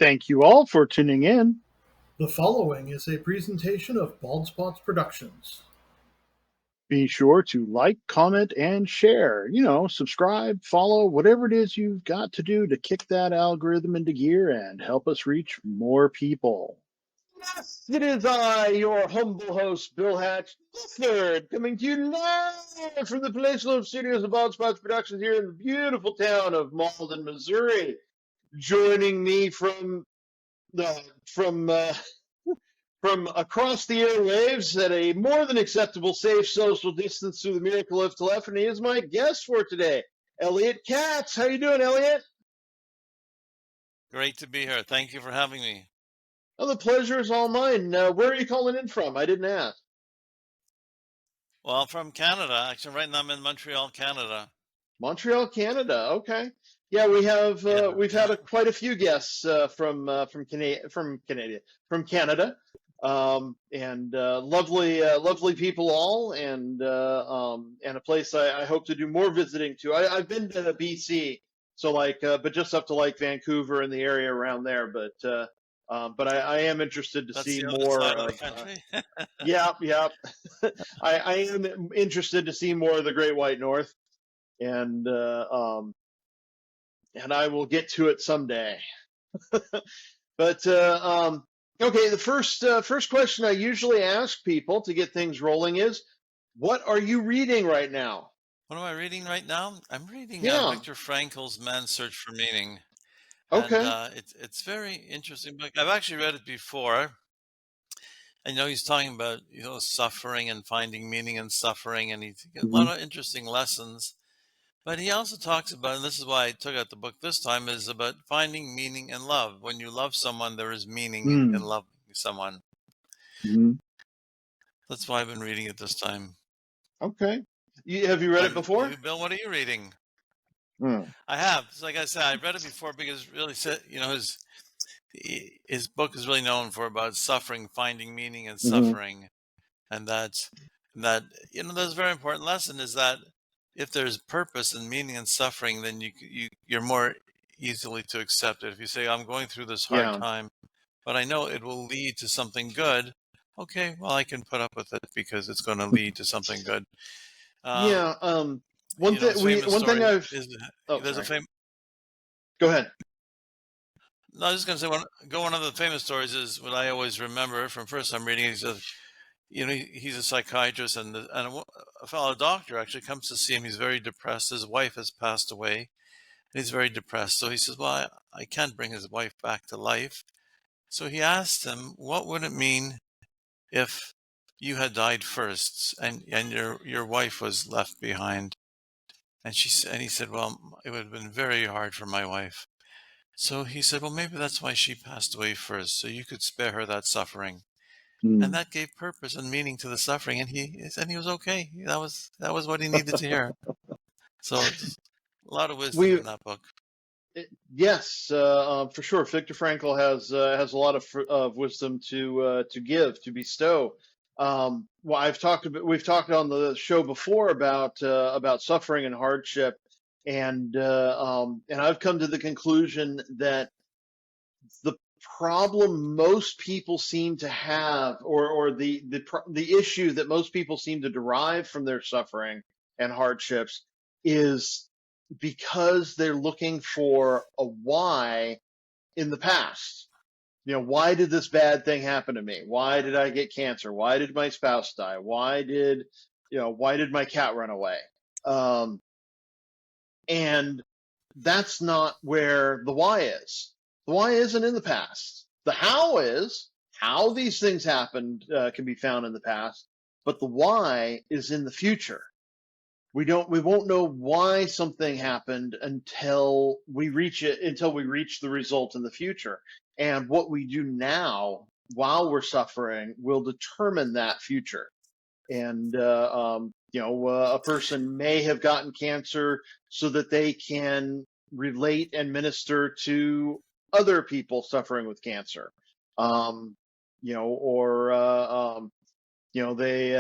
Thank you all for tuning in. The following is a presentation of Bald Spots Productions. Be sure to like, comment, and share. Subscribe, follow, whatever it is you've got to do to kick that algorithm into gear and help us reach more people. Yes, it is I, your humble host, Bill Hatch, the third, coming to you live from the Palatial Studios of Bald Spots Productions here in the beautiful town of Malden, Missouri. Joining me uh, from uh, from across the airwaves at a more than acceptable safe social distance through the miracle of telephony is my guest for today, Elliott Katz. How you doing, Elliott? Great to be here. Thank you for having me. Oh, the pleasure is all mine. Where are you calling in from? I didn't ask. Well, I'm from Canada. Actually, right now I'm in Montreal, Canada. Montreal, Canada. Okay. Yeah, we've Yeah. had quite a few guests from Canada, and lovely people all, and a place I hope to do more visiting to. I've been to BC, so but just up to like Vancouver and the area around there. But I am interested to That's see the other more side of the of. country. Yeah, yeah. I am interested to see more of the Great White North, and and I will get to it someday. But okay, the first question I usually ask people to get things rolling is, what are you reading right now? What am I reading right now? I'm reading Yeah. Viktor Frankl's Man's Search for Meaning, and Okay. it's very interesting book. I've actually read it before. I know he's talking about suffering and finding meaning in suffering, and he's got a Hmm. lot of interesting lessons. But he also talks about, and this is why I took out the book this time, is about finding meaning in love. When you love someone, there is meaning in Mm. loving someone. Hmm. That's why I've been reading it this time. Okay. Have you read it And before? you, Bill, what are you reading? Mm. I have. So like I said, I've read it before because really, his book is really known for about suffering, finding meaning in Hmm. suffering, and that there's a very important lesson is that if there's purpose and meaning in suffering, then you're more easily to accept it. If you say, I'm going through this hard Yeah. time, but I know it will lead to something good. Okay, well, I can put up with it because it's going to lead to something good. Um, Yeah. One thing famous one thing story I've. is Oh, there's a sorry. famous. Go ahead. No, I was just going to say one of the famous stories is what I always remember from first time reading. He says, he's a psychiatrist a fellow doctor actually comes to see him. He's very depressed. His wife has passed away. And he's very depressed. So he says, well, I can't bring his wife back to life. So he asked him, what would it mean if you had died first and your wife was left behind? And he said, well, it would have been very hard for my wife. So he said, well, maybe that's why she passed away first, so you could spare her that suffering. And Mm. that gave purpose and meaning to the suffering. And he said he was okay. That was what he needed to hear. So it's a lot of wisdom We in that book. Yes, for sure. Viktor Frankl has a lot of wisdom to give, to bestow. Well, we've talked on the show before about suffering and hardship, and I've come to the conclusion that the problem most people seem to have, or the issue that most people seem to derive from their suffering and hardships, is because they're looking for a why in the past. Why did this bad thing happen to me? Why did I get cancer? Why did my spouse die? Why did my cat run away? Um, and that's not where the why is. The why isn't in the past. The how is. How these things happened can be found in the past, but the why is in the future. We won't know why something happened until we reach the result in the future. And what we do now while we're suffering will determine that future. And a person may have gotten cancer so that they can relate and minister to other people suffering with cancer. Or they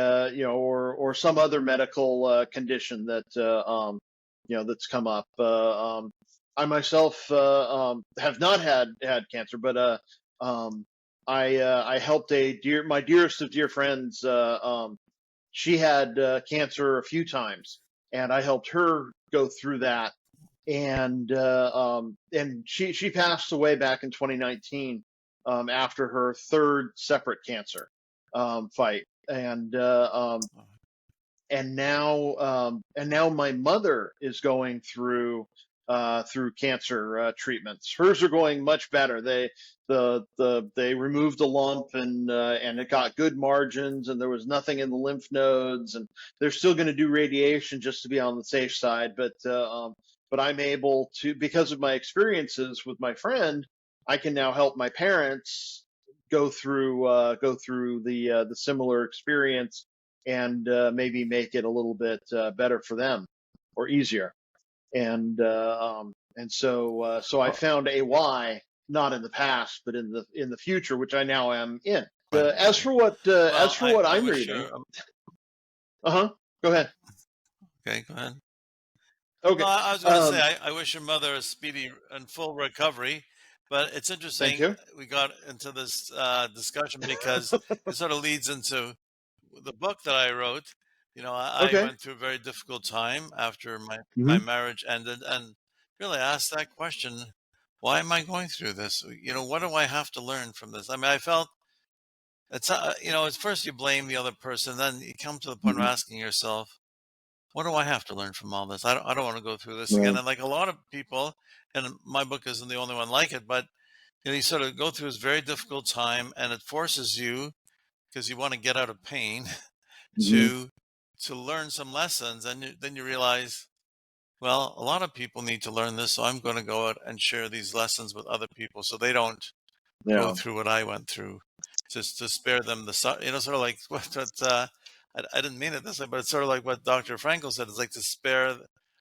or some other medical condition that's come up. I myself have not had cancer, but um, I helped my dearest of dear friends. She had cancer a few times, and I helped her go through that. And she passed away back in 2019 after her third separate cancer fight. And now my mother is going through cancer treatments. Hers are going much better. They removed the lump, and it got good margins, and there was nothing in the lymph nodes, and they're still going to do radiation just to be on the safe side. But I'm able to, because of my experiences with my friend, I can now help my parents go through the similar experience, and maybe make it a little bit better for them, or easier. And I Oh, found a why, not in the past, but in the future, which I now am in. right, As right. for what as Well, for what I I'm wish reading, her. go ahead. Okay, go ahead. No, Okay. I was going to say I wish your mother a speedy and full recovery. But it's Thank interesting you. we got into this discussion because it sort of leads into the book that I wrote. I Okay. went through a very difficult time after my Hmm. marriage ended, and really asked that question: why am I going through this? What do I have to learn from this? I mean, I felt at first you blame the other person, then you come to the point of Hmm. asking yourself, what do I have to learn from all this? I don't want to go through this again. Right. And like a lot of people, and my book isn't the only one like it, but you sort of go through this very difficult time, and it forces you, because you want to get out of pain, Hmm. to learn some lessons, and then you realize, well, a lot of people need to learn this, so I'm going to go out and share these lessons with other people so they don't go Yeah. through what I went through, just to spare them sort of like I didn't mean it this way, but it's sort of like what Dr. Frankel said. It's like to spare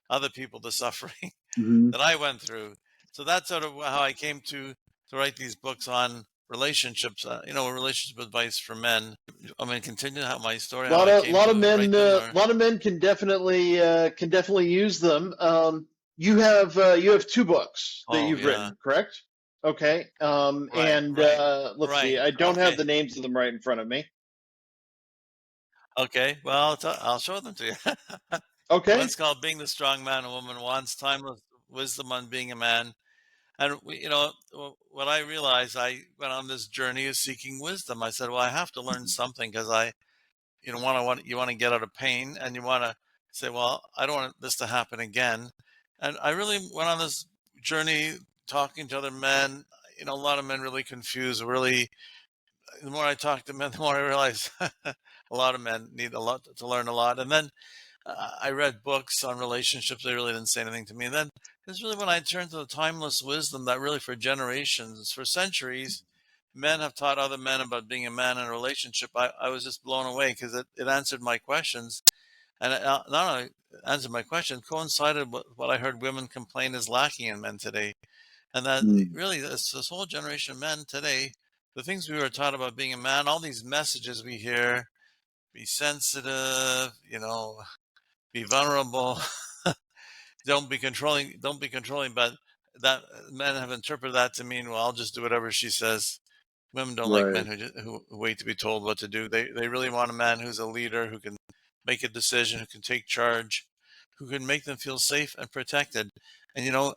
other people the suffering Hmm. that I went through. So that's sort of how I came to write these books on relationships. Relationship advice for men. I mean, continue how my story, A how lot I of came lot of to men write them, a or lot of men can definitely use them. You have two books that oh you've yeah, written, correct? Okay. right, right, Let's see. right. I don't have Okay, the names of them right in front of me. okay. Well, I'll show them to you. Okay. One's called "Being the Strong Man a Woman Wants," timeless wisdom on being a man. And what I realized, I went on this journey of seeking wisdom. I said, well, I have to learn something, because you want to get out of pain, and you want to say, well, I don't want this to happen again. And I really went on this journey talking to other men. A lot of men really confused. Really, the more I talk to men, the more I realize a lot of men need a lot to learn a lot. And then I read books on relationships. They really didn't say anything to me. And then it's really when I turned to the timeless wisdom that really, for generations, for centuries, men have taught other men about being a man in a relationship. I was just blown away, because it answered my questions. And it not only answered my question, coincided with what I heard women complain is lacking in men today. And that Mm. really, this whole generation of men today, the things we were taught about being a man, all these messages we hear, be sensitive, be vulnerable, don't be controlling, but that men have interpreted that to mean, well, I'll just do whatever she says. Women don't like men Right. who wait to be told what to do. They really want a man who's a leader, who can make a decision, who can take charge, who can make them feel safe and protected. And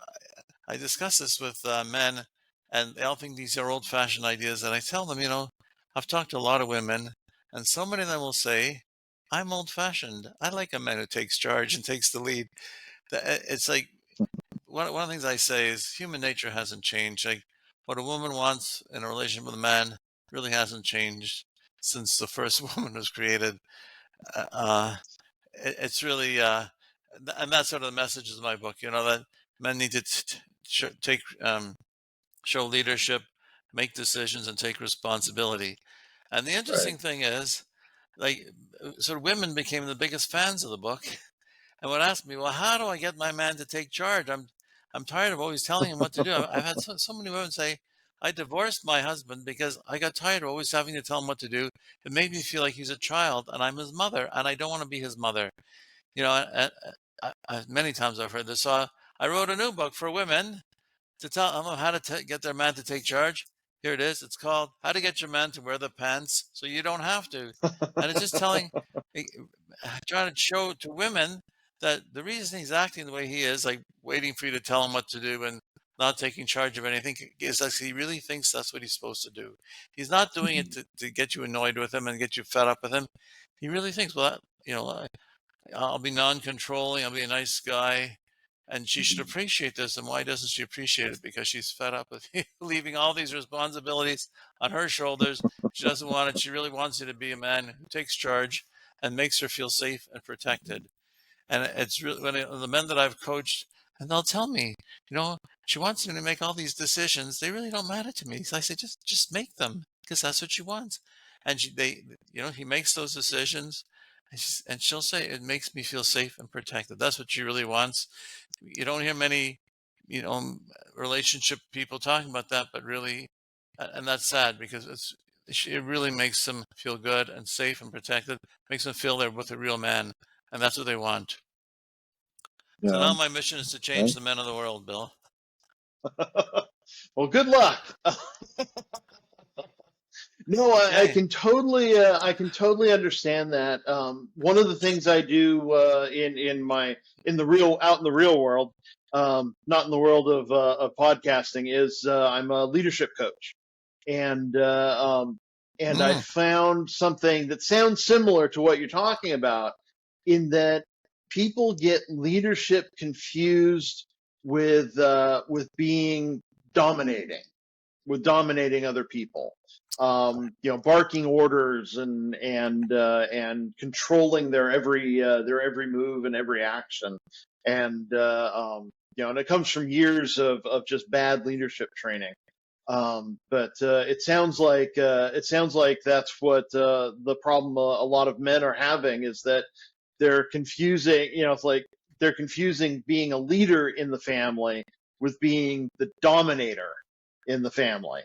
I discuss this with men, and they all think these are old-fashioned ideas. And I tell them, I've talked to a lot of women, and so many of them will say, I'm old-fashioned. I like a man who takes charge and takes the lead. It's like, one of the things I say is human nature hasn't changed. Like, what a woman wants in a relationship with a man really hasn't changed since the first woman was created. Uh, it's really, and that's sort of the message of my book. That men need to take, show leadership, make decisions, and take responsibility. And the Right. interesting thing is, like, sort of women became the biggest fans of the book, and would ask me, "Well, how do I get my man to take charge? I'm tired of always telling him what to do." I've had so many women say, "I divorced my husband because I got tired of always having to tell him what to do. It made me feel like he's a child, and I'm his mother, and I don't want to be his mother." Many times I've heard this. So I wrote a new book for women to tell them how to get their man to take charge. Here it is. It's called How to Get Your Man to Wear the Pants So You Don't Have to. And it's just eh, trying to show to women that the reason he's acting the way he is, like waiting for you to tell him what to do and not taking charge of anything, is that he really thinks that's what he's supposed to do. He's not doing it to get you annoyed with him and get you fed up with him. He really thinks, well, I'll be non-controlling. I'll be a nice guy. And she should appreciate this. And why doesn't she appreciate it? Because she's fed up with leaving all these responsibilities on her shoulders. She doesn't want it. She really wants you to be a man who takes charge and makes her feel safe and protected. And it's really the men that I've coached, and they'll tell me, she wants me to make all these decisions. They really don't matter to me. So I say, just make them because that's what she wants. And he makes those decisions, and she'll say, it makes me feel safe and protected. That's what she really wants. You don't hear many, relationship people talking about that, but really, and that's sad because it really makes them feel good and safe and protected. Makes them feel they're with a real man, and that's what they want. So Yeah. now my mission is to change the men of the world, Bill. Well, good luck. No, I Okay. can totally understand that. One of the things I do out in the real world, not in the world of podcasting, is I'm a leadership coach, and I Mm, found something that sounds similar to what you're talking about, in that people get leadership confused with being dominating with dominating other people. Barking orders and controlling their every move and every action, and it comes from years of just bad leadership training. But it sounds like that's what the problem a lot of men are having, is that they're confusing. It's like they're confusing being a leader in the family with being the dominator in the family.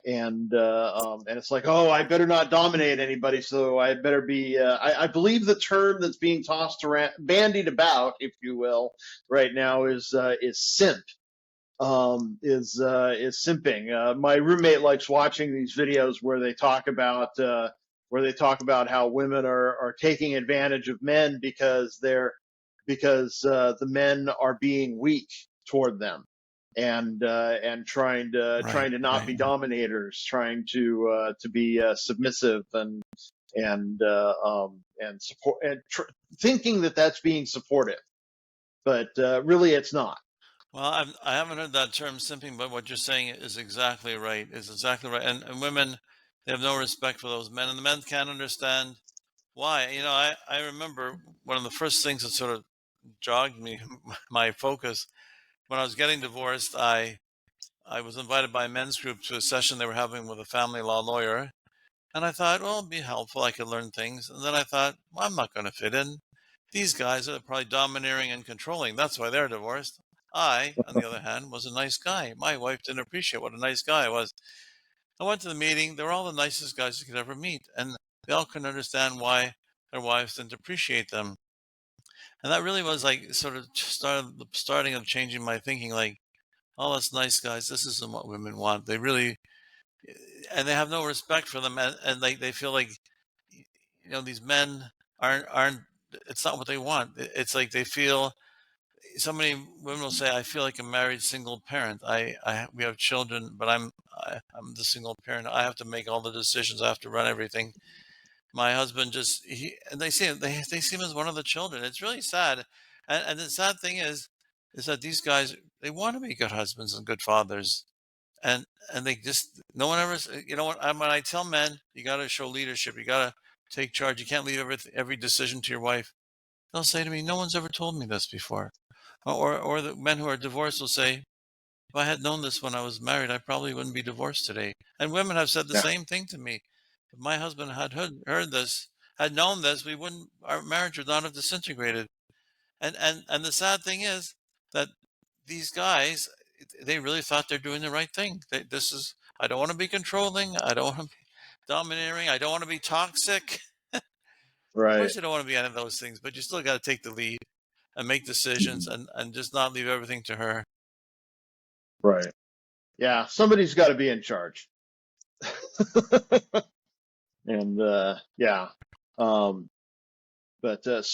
And it's like, oh, I better not dominate anybody, so I better be. I believe the term that's being tossed around, bandied about, if you will, right now is simp. Is simping. My roommate likes watching these videos where they talk about how women are taking advantage of men because the men are being weak toward them, and trying right, to not right. be dominators, trying to be submissive and support, thinking that that's being supportive, but really it's not. Well, I haven't heard that term simping, but what you're saying is exactly right. Is exactly right. And women, they have no respect for those men, and the men can't understand why. I remember one of the first things that sort of jogged me, my focus, when I was getting divorced. I was invited by a men's group to a session they were having with a family law lawyer. And I thought, well, it'd be helpful. I could learn things. And then I thought, well, I'm not going to fit in. These guys are probably domineering and controlling. That's why they're divorced. I, on the other hand, was a nice guy. My wife didn't appreciate what a nice guy I was. I went to the meeting. They were all the nicest guys you could ever meet. And they all couldn't understand why their wives didn't appreciate them. And that really was like sort of the starting of changing my thinking. Like, oh, that's nice guys. This isn't what women want. They really, and they have no respect for them. And they feel like, these men aren't, it's not what they want. It's like they feel, so many women will say, I feel like a married single parent. We have children, but I'm the single parent. I have to make all the decisions. I have to run everything. My husband and they see him as one of the children. It's really sad. And the sad thing is that these guys, they want to be good husbands and good fathers. And, they just, no one ever, when I tell men, you got to show leadership, you got to take charge. You can't leave every decision to your wife. They'll say to me, no one's ever told me this before. Or the men who are divorced will say, if I had known this when I was married, I probably wouldn't be divorced today. And women have said the Yeah. same thing to me. If my husband had heard this, had known this, our marriage would not have disintegrated. And the sad thing is that these guys, they really thought they're doing the right thing. I don't want to be controlling. I don't want to be domineering. I don't want to be toxic. Of Right. course, you don't want to be any of those things, but you still got to take the lead. and make decisions, Mhm. and just not leave everything to her. Right. Yeah, somebody's got to be in charge. And yeah. Um, but let's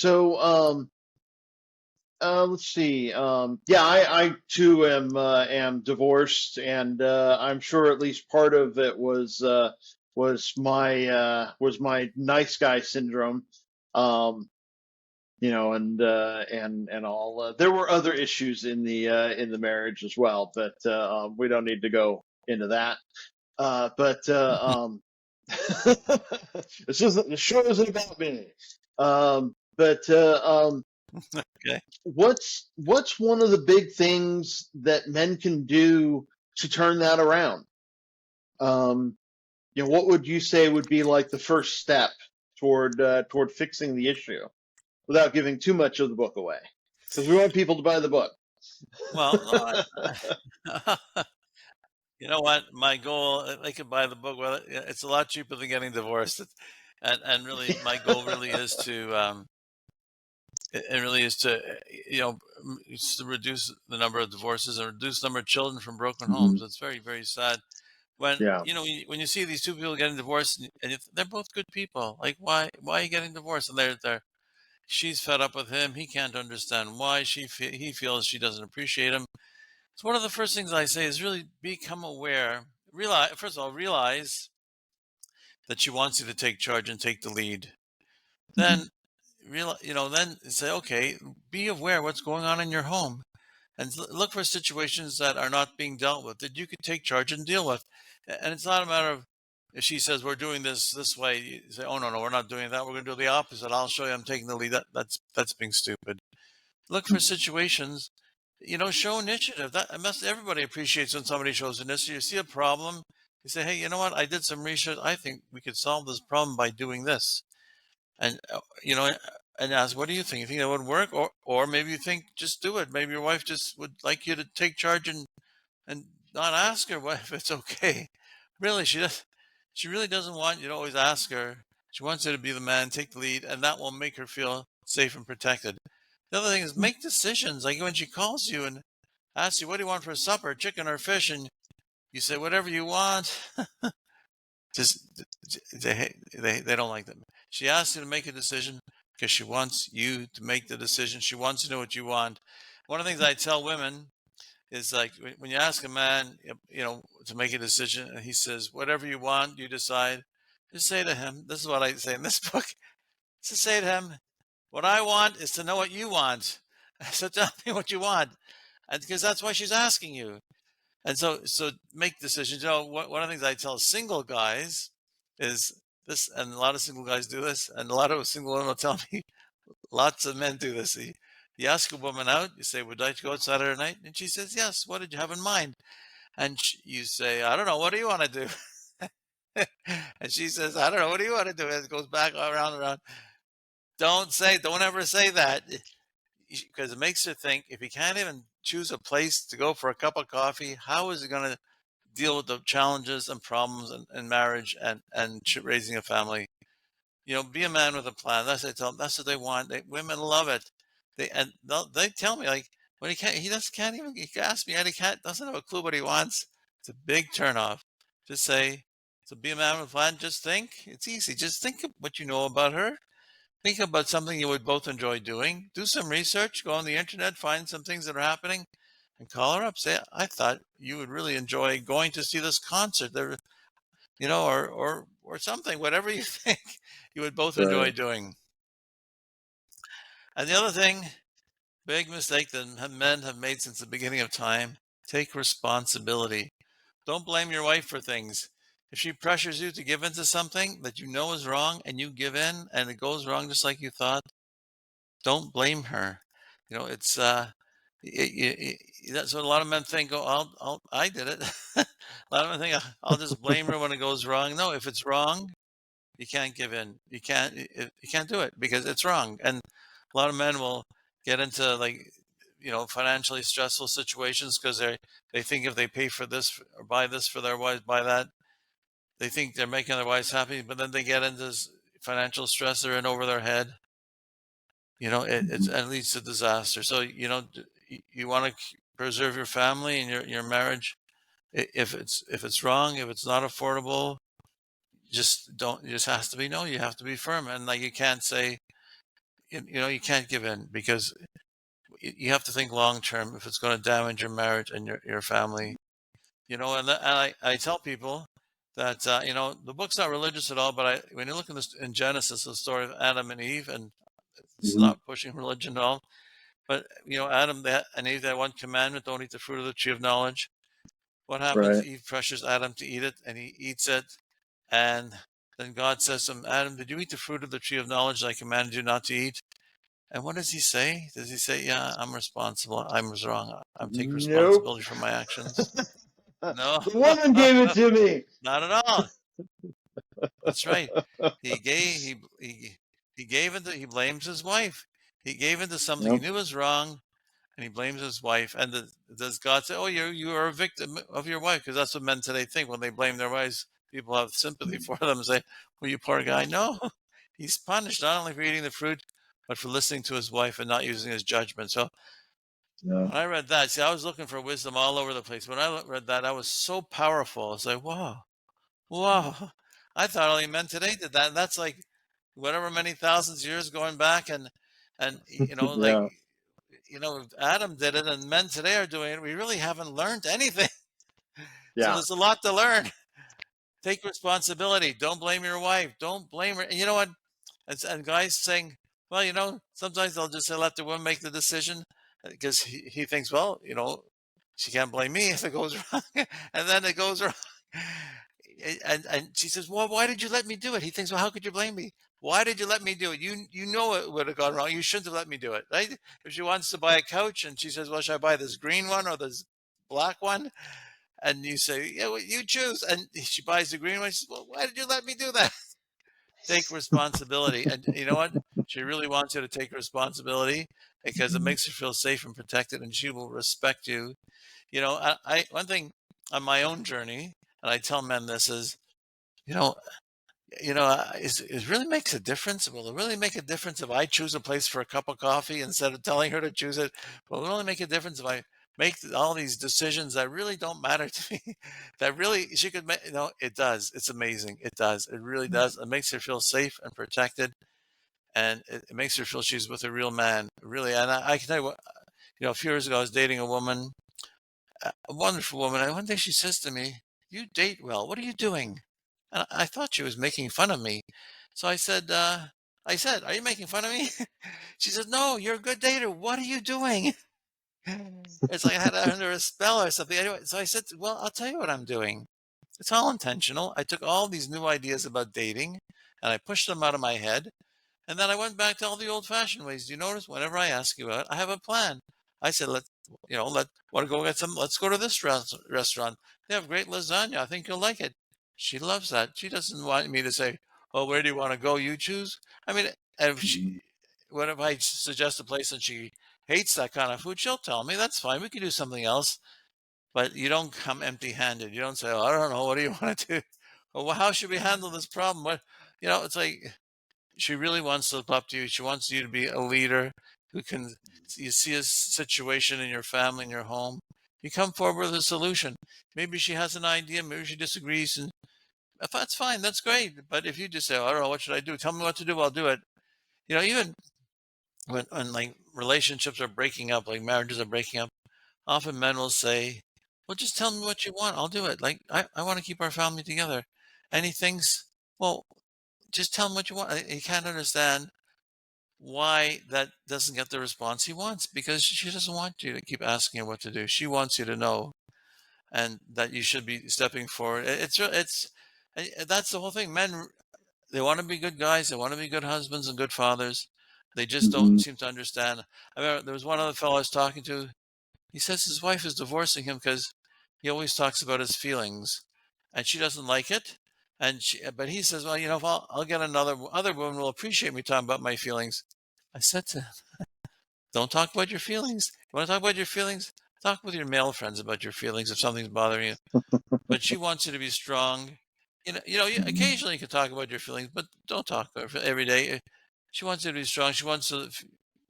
see. Yeah, I too am divorced, and I'm sure at least part of it was my nice guy syndrome. Um, and all. There were other issues in the marriage as well, but we don't need to go into that. But the show isn't about me. But Okay. what's one of the big things that men can do to turn that around? Um, what would you say would be like the first step toward fixing the issue without giving too much of the book away? Because we want people to buy the book. Well, no, you know what? My goal, they could buy the book. Well, it's a lot cheaper than getting divorced. And really, my goal really is to, it really is to, it's to reduce the number of divorces and reduce the number of children from broken Mhm. homes. It's very, very sad when, Yeah. when you see these two people getting divorced, and they're both good people. Like, why are you getting divorced? And she's fed up with him. He can't understand why he feels she doesn't appreciate him. So one of the first things I say is really become aware. Realize, first of all, realize that she wants you to take charge and take the lead. Mhm. Then then say, okay, be aware what's going on in your home, and look for situations that are not being dealt with that you could take charge and deal with. And it's not a matter of, if she says we're doing this way, you say, oh no, we're not doing that. We're going to do the opposite. I'll show you. I'm taking the lead. That's being stupid. Look for situations. Show initiative. That must everybody appreciates when somebody shows initiative. You see a problem, you say, hey, you know what? I did some research. I think we could solve this problem by doing this. And and ask, what do you think? You think that would work, or maybe you think just do it. Maybe your wife just would like you to take charge and not ask her what if it's okay. Really, she really doesn't want you to always ask her. She wants you to be the man, take the lead, and that will make her feel safe and protected. The other thing is make decisions. Like when she calls you and asks you, what do you want for supper, chicken or fish? And you say, whatever you want. Just they don't like them. She asks you to make a decision because she wants you to make the decision. She wants to know what you want. One of the things I tell women is, like, when you ask a man, to make a decision, and he says, "Whatever you want, you decide." Just say to him, "This is what I say in this book." Just say to him, "What I want is to know what you want. So tell me what you want," and because that's why she's asking you. And so make decisions. One of the things I tell single guys is this, and a lot of single guys do this, and a lot of single women will tell me, lots of men do this. You ask a woman out, you say, would you like to go out Saturday night? And she says, yes. What did you have in mind? And you say, I don't know. What do you want to do? And she says, I don't know. What do you want to do? And it goes back around and around. Don't ever say that, because it makes her think, if he can't even choose a place to go for a cup of coffee, how is he going to deal with the challenges and problems in marriage and raising a family? Be a man with a plan. That's what I tell them. That's what they want. Women love it. They tell me, like, when he just can't even. He asked me, and he doesn't have a clue what he wants. It's a big turnoff. Just say, so be a man with a plan. Just think. It's easy. Just think of what you know about her. Think about something you would both enjoy doing. Do some research. Go on the internet. Find some things that are happening, and call her up. Say, I thought you would really enjoy going to see this concert. There, or something, whatever you think you would both enjoy Right. doing. And the other thing, big mistake that men have made since the beginning of time: take responsibility. Don't blame your wife for things. If she pressures you to give into something that you know is wrong, and you give in and it goes wrong just like you thought, don't blame her. It's that's what a lot of men think. Oh, I did it. A lot of men think, I'll just blame her when it goes wrong. No, if it's wrong, you can't give in. You can't do it because it's wrong. And a lot of men will get into, like, financially stressful situations because they think if they pay for this or buy this for their wives, buy that, they think they're making their wives happy, but then they get into this financial stress, they're in over their head. it leads to disaster. So you want to preserve your family and your marriage. If it's wrong, if it's not affordable, just don't. It just has to be no. You have to be firm, and like you can't say, you can't give in because you have to think long term if it's going to damage your marriage and your family. And I tell people that the book's not religious at all, but when you look in Genesis, the story of Adam and Eve, and it's Hmm. not pushing religion at all, but Adam and Eve, that one commandment: don't eat the fruit of the tree of knowledge. What happens? Right. Eve pressures Adam to eat it, and he eats it, and then God says to him, Adam, did you eat the fruit of the tree of knowledge that I commanded you not to eat? And what does he say? Does he say, yeah, I'm responsible. I was wrong. I'm taking Nope. responsibility for my actions? No, The woman gave it to me. not at all. That's right. He gave he gave into he blames his wife. He gave into something he Yep. knew was wrong, and he blames his wife. And does God say, "Oh, you are a victim of your wife"? Because that's what men today think when they blame their wives. People have sympathy for them and say, "Well, you poor guy." No, he's punished not only for eating the fruit, but for listening to his wife and not using his judgment. So Yeah. when I read that, see, I was looking for wisdom all over the place. When I read that, I was so powerful. I was like, "Wow, wow!" I thought only men today did that. And that's like whatever many thousands of years going back, and like Yeah. Adam did it, and men today are doing it. We really haven't learned anything. So Yeah. there's a lot to learn. Take responsibility. Don't blame your wife. Don't blame her. And you know what? And guys saying, well, sometimes they'll just say, let the woman make the decision because he thinks, well, she can't blame me if it goes wrong. And then it goes wrong. And she says, well, why did you let me do it? He thinks, well, how could you blame me? Why did you let me do it? You know it would have gone wrong. You shouldn't have let me do it, right? If she wants to buy a couch and she says, well, should I buy this green one or this black one? And you say, yeah, well, you choose. And she buys the green one. She says, well, why did you let me do that? Take responsibility. And you know what? She really wants you to take responsibility because it makes her feel safe and protected, and she will respect you. One thing on my own journey, and I tell men this is, you know, it really makes a difference. Will it really make a difference if I choose a place for a cup of coffee instead of telling her to choose it? Will it really make a difference if I make all these decisions that really don't matter to me? That really she could make. It does. It's amazing. It does. It really does. It makes her feel safe and protected, and it makes her feel she's with a real man. Really, and I can tell you what. A few years ago, I was dating a woman, a wonderful woman, and one day she says to me, "You date well. What are you doing?" And I thought she was making fun of me. So I said, are you making fun of me? She said, no, you're a good dater. What are you doing? It's like I had her under a spell or something. Anyway, so I said, well, I'll tell you what I'm doing. It's all intentional. I took all these new ideas about dating and I pushed them out of my head. And then I went back to all the old fashioned ways. Do you notice whenever I ask you out, I have a plan. I said, want to go get let's go to this restaurant. They have great lasagna. I think you'll like it. She loves that. She doesn't want me to say, oh, where do you want to go? You choose. I mean, Mhm. what if I suggest a place and she hates that kind of food? She'll tell me that's fine. We can do something else. But you don't come empty handed. You don't say, oh, I don't know. What do you want to do? Well, how should we handle this problem? It's like, she really wants to look up to you. She wants you to be a leader who can, you see a situation in your family, in your home. You come forward with a solution. Maybe she has an idea. Maybe she disagrees. And if that's fine, that's great. But if you just say, oh, I don't know, what should I do? Tell me what to do. I'll do it. Even when like relationships are breaking up, like marriages are breaking up, often men will say, well, just tell me what you want. I'll do it. Like, I want to keep our family together. And he thinks, well, just tell him what you want. He can't understand why that doesn't get the response he wants because she doesn't want you to keep asking her what to do. She wants you to know and that you should be stepping forward. That's the whole thing. Men, they want to be good guys. They want to be good husbands and good fathers. They just don't Mhm. seem to understand. I remember there was one other fellow I was talking to. He says his wife is divorcing him because he always talks about his feelings, and she doesn't like it. But he says, well, if I'll get other woman will appreciate me talking about my feelings. I said to him, don't talk about your feelings. You want to talk about your feelings? Talk with your male friends about your feelings if something's bothering you. But she wants you to be strong. Mhm. Occasionally you can talk about your feelings, but don't talk about it every day. She wants you to be strong. She wants to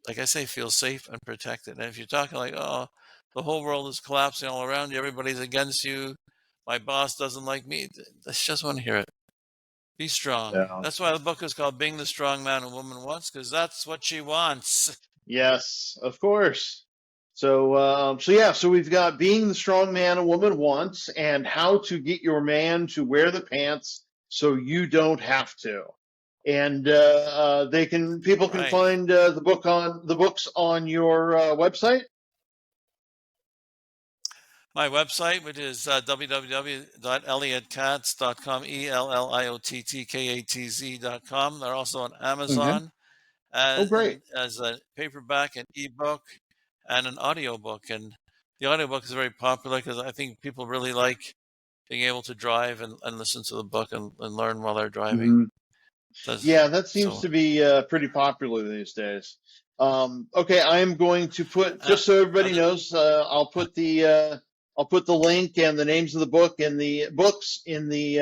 like I say, feel safe and protected. And if you're talking like, oh, the whole world is collapsing all around you, everybody's against you, my boss doesn't like me, I just want to hear it. Be strong. Yeah. That's why the book is called Being the Strong Man a Woman Wants, because that's what she wants. Yes, of course. So we've got being the strong man a woman wants, and how to get your man to wear the pants so you don't have to. And people can Right. find the books on your website. My website, which is www.elliottKatz.com, ELLIOTTKATZ.com. They're also on Okay. Amazon Oh, great. as a paperback, an ebook, and an audiobook. And the audiobook is very popular because I think people really like being able to drive and listen to the book and learn while they're driving. Mhm. Does Yeah, that seems so. to be pretty popular these days. Okay, I am going to put, Uh, just so everybody and knows, I'll put the link and the names of the book and the books in the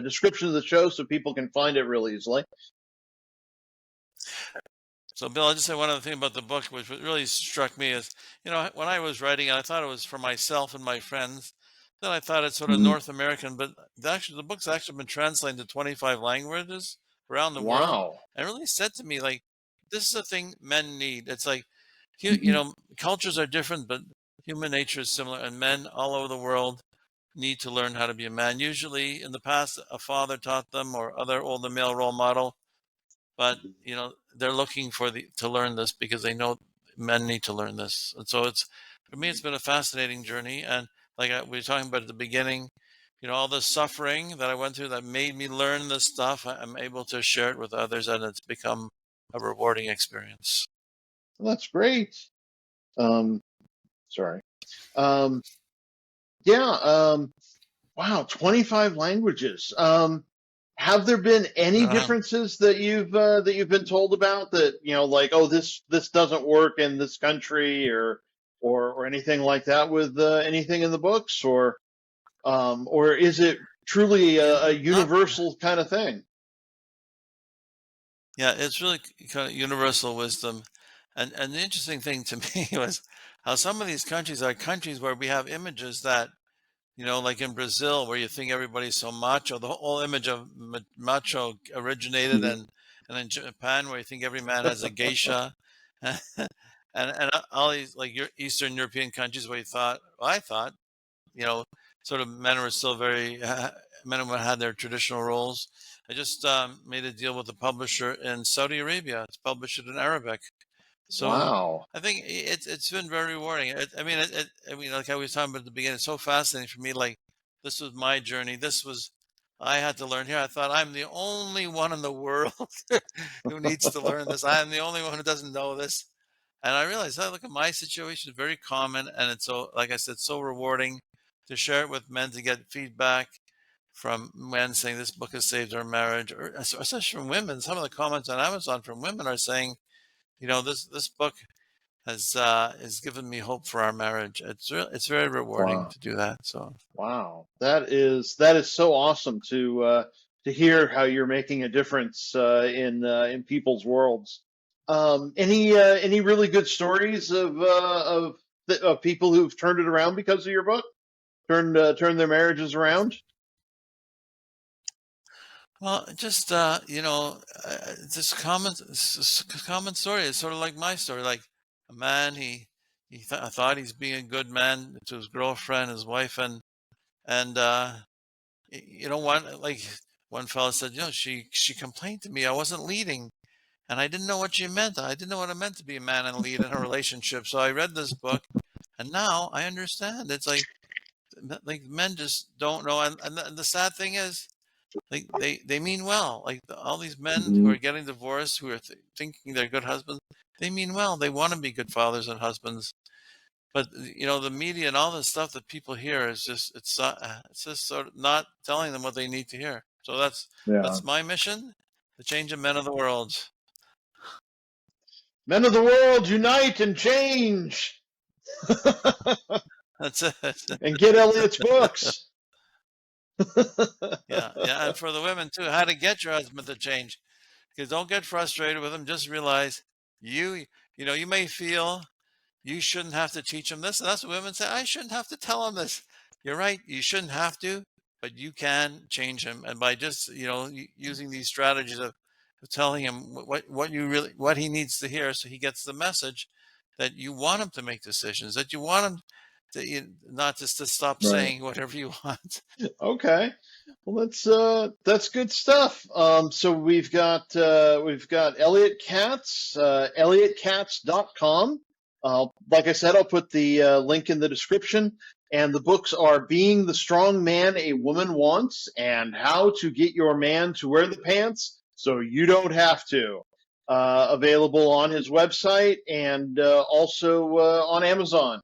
description of the show so people can find it really easily. So, Bill, I'll just say one other thing about the book, which really struck me is, when I was writing it, I thought it was for myself and my friends. Then I thought it's sort of Mhm. North American, but the book's actually been translated to 25 languages around the world, Wow. and really said to me, like, this is a thing men need. It's like, Mhm. cultures are different, but human nature is similar, and men all over the world need to learn how to be a man. Usually, in the past, a father taught them or other older male role model, but they're looking to learn this because they know men need to learn this. And so for me, it's been a fascinating journey. And like we were talking about at the beginning, all the suffering that I went through that made me learn this stuff, I'm able to share it with others, and it's become a rewarding experience. Well, that's great. Sorry. Um, yeah. Wow, 25 languages. Have there been any Uh, differences that you've been told about that, like, oh, this doesn't work in this country, or anything like that with anything in the books, or is it truly a not universal kind of thing? Yeah, it's really kind of universal wisdom. And the interesting thing to me was how some of these countries are countries where we have images that, like in Brazil, where you think everybody's so macho. The whole image of macho originated, Mhm. and in Japan, where you think every man has a geisha, and all these like your Eastern European countries where I thought, you know, sort of men were still men and women had their traditional roles. I just made a deal with a publisher in Saudi Arabia. It's published in Arabic. So Wow. I think it's been very rewarding. I mean, like I was talking about at the beginning, it's so fascinating for me. Like this was my journey. I had to learn here. I thought I'm the only one in the world who needs to learn this. I am the only one who doesn't know this. And I realized, look at my situation is very common, and it's so, like I said, so rewarding to share it with men to get feedback from men saying this book has saved our marriage, or especially from women. Some of the comments on Amazon from women are saying, this book has given me hope for our marriage. It's very rewarding Wow. to do that. So Wow. That is so awesome to hear how you're making a difference in people's worlds. Any really good stories of people who've turned it around because of your book? Turned their marriages around? well, just just common story. It's sort of like my story. Like a man, I thought he's being a good man to his girlfriend, his wife, and one fellow said, she complained to me I wasn't leading, and I didn't know what she meant. I didn't know what it meant to be a man and lead in a relationship. So I read this book, and now I understand. It's like men just don't know, and the sad thing is, like they mean well. Like all these men who Mhm. are getting divorced, who are thinking they're good husbands, they mean well. They want to be good fathers and husbands. But the media and all the stuff that people hear is just it's just sort of not telling them what they need to hear. So Yeah. that's my mission, the change of men of the world. Men of the world, unite and change, That's it. and get Elliott's books. Yeah, yeah, and for the women too, how to get your husband to change. Because don't get frustrated with them. Just realize you you may feel you shouldn't have to teach them this. And that's what women say. I shouldn't have to tell them this. You're right. You shouldn't have to, but you can change him. And by just, using these strategies of telling him what he needs to hear, so he gets the message that you want him to make decisions, that you want him to, not just to stop Right. saying whatever you want. Okay. Well, that's good stuff. So we've got Elliott Katz, elliottcatz.com. Like I said, I'll put the link in the description. And the books are Being the Strong Man a Woman Wants and How to Get Your Man to Wear the Pants So You Don't Have to. Available on his website and also on Amazon.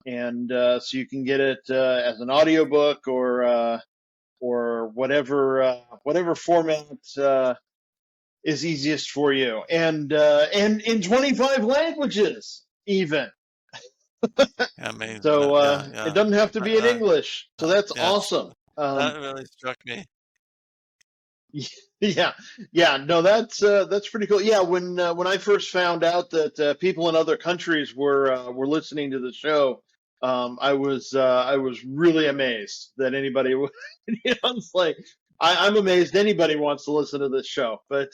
And so you can get it as an audiobook or whatever format is easiest for you, and in 25 languages even. Amazing. So it doesn't have to be in Uh, English. So that's yes, awesome. that really struck me. Yeah. No, that's pretty cool. Yeah, when I first found out that people in other countries were listening to the show, I was really amazed that anybody would. It's like I'm amazed anybody wants to listen to this show, but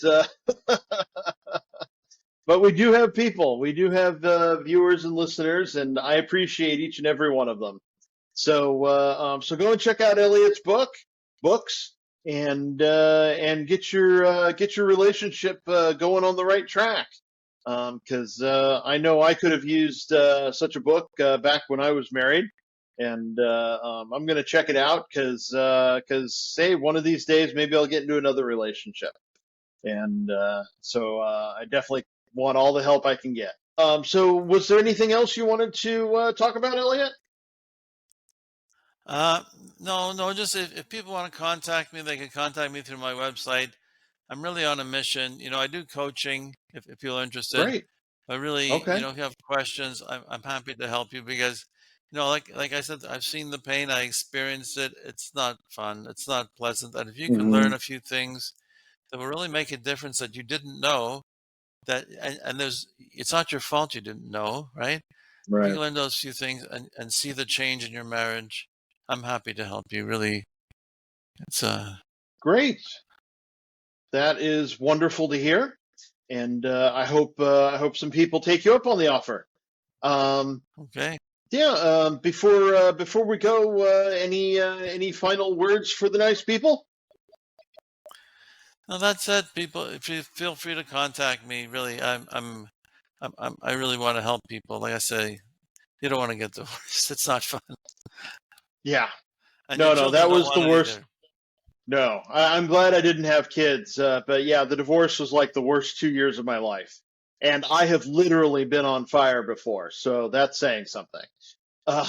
but we do have people, we do have viewers and listeners, and I appreciate each and every one of them. So so go and check out Elliott's books. And get your relationship going on the right track, because I know I could have used such a book back when I was married, and I'm going to check it out because say one of these days maybe I'll get into another relationship, and so I definitely want all the help I can get. So was there anything else you wanted to talk about, Elliott? No, just if people want to contact me, they can contact me through my website. I'm really on a mission. I do coaching if people are interested. Great. But really, Okay. if you have questions, I'm happy to help you because, like I said, I've seen the pain, I experienced it. It's not fun. It's not pleasant. And if you can learn a few things that will really make a difference that you didn't know, and it's not your fault you didn't know, right? If you Right. can learn those few things and see the change in your marriage, I'm happy to help you. Really, it's Great. That is wonderful to hear, and I hope some people take you up on the offer. okay. Yeah. Before we go, any final words for the nice people? Now that said, people, if you feel free to contact me. Really, I really want to help people. Like I say, you don't want to get divorced. It's not fun, Yeah. and your No, children that don't was the want it worst. either. No, I'm glad I didn't have kids. But yeah, the divorce was like the worst 2 years of my life, and I have literally been on fire before, so that's saying something. Uh,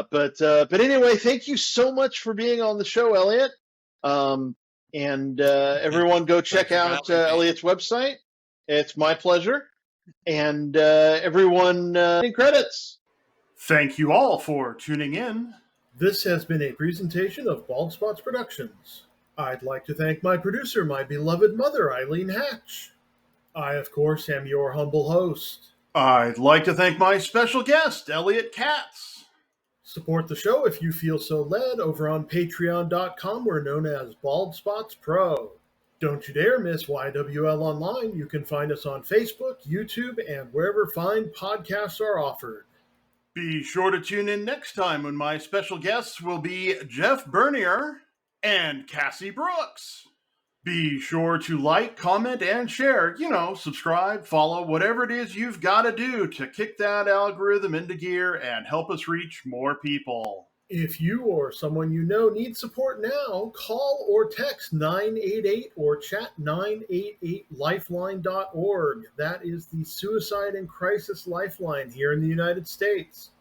but anyway, thank you so much for being on the show, Elliott. And Okay. everyone go check Thank you for out having me. Elliott's website. It's my pleasure. And everyone, in credits. Thank you all for tuning in. This has been a presentation of Bald Spots Productions. I'd like to thank my producer, my beloved mother, Eileen Hatch. I, of course, am your humble host. I'd like to thank my special guest, Elliott Katz. Support the show if you feel so led over on patreon.com. We're known as Bald Spots Pro. Don't you dare miss YWL Online. You can find us on Facebook, YouTube, and wherever fine podcasts are offered. Be sure to tune in next time when my special guests will be Jeff Bernier and Cassie Brooks. Be sure to like, comment, and share. Subscribe, follow, whatever it is you've got to do to kick that algorithm into gear and help us reach more people. If you or someone you know needs support now, call or text 988 or chat 988lifeline.org. That is the suicide and crisis lifeline here in the United States.